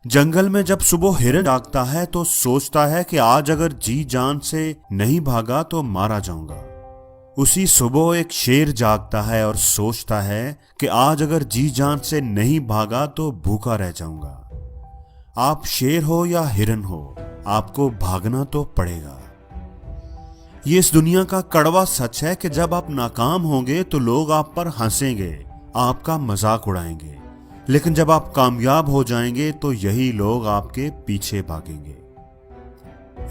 जंगल में जब सुबह हिरन जागता है तो सोचता है कि आज अगर जी जान से नहीं भागा तो मारा जाऊंगा। उसी सुबह एक शेर जागता है और सोचता है कि आज अगर जी जान से नहीं भागा तो भूखा रह जाऊंगा। आप शेर हो या हिरन हो, आपको भागना तो पड़ेगा। ये इस दुनिया का कड़वा सच है कि जब आप नाकाम होंगे तो लोग आप पर हंसेंगे, आपका मजाक उड़ाएंगे, लेकिन जब आप कामयाब हो जाएंगे तो यही लोग आपके पीछे भागेंगे।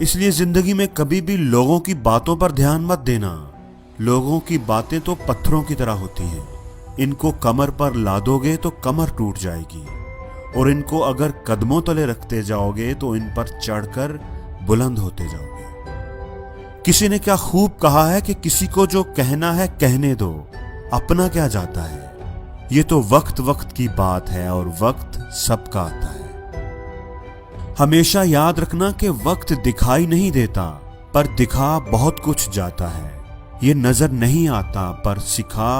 इसलिए जिंदगी में कभी भी लोगों की बातों पर ध्यान मत देना। लोगों की बातें तो पत्थरों की तरह होती हैं, इनको कमर पर लादोगे तो कमर टूट जाएगी, और इनको अगर कदमों तले रखते जाओगे तो इन पर चढ़कर बुलंद होते जाओगे। किसी ने क्या खूब कहा है कि किसी को जो कहना है कहने दो, अपना क्या जाता है। ये तो वक्त वक्त की बात है और वक्त सबका आता है। हमेशा याद रखना कि वक्त दिखाई नहीं देता पर दिखा बहुत कुछ जाता है। ये नजर नहीं आता पर सिखा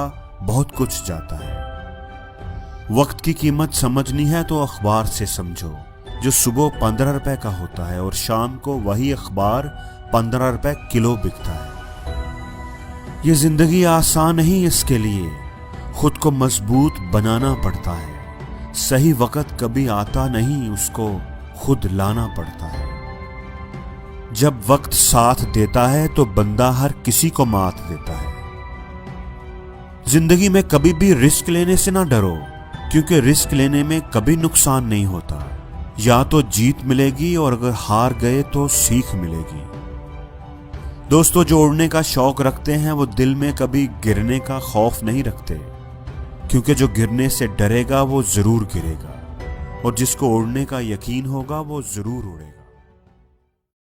बहुत कुछ जाता है। वक्त की कीमत समझनी है तो अखबार से समझो, जो सुबह 15 रुपए का होता है और शाम को वही अखबार 15 रुपए किलो बिकता है। ये जिंदगी आसान नहीं, इसके लिए खुद को मजबूत बनाना पड़ता है। सही वक्त कभी आता नहीं, उसको खुद लाना पड़ता है। जब वक्त साथ देता है तो बंदा हर किसी को मात देता है। जिंदगी में कभी भी रिस्क लेने से ना डरो, क्योंकि रिस्क लेने में कभी नुकसान नहीं होता। या तो जीत मिलेगी और अगर हार गए तो सीख मिलेगी। दोस्तों, जो उड़ने का शौक रखते हैं वो दिल में कभी गिरने का खौफ नहीं रखते, क्योंकि जो गिरने से डरेगा वो जरूर गिरेगा, और जिसको उड़ने का यकीन होगा वो जरूर उड़ेगा।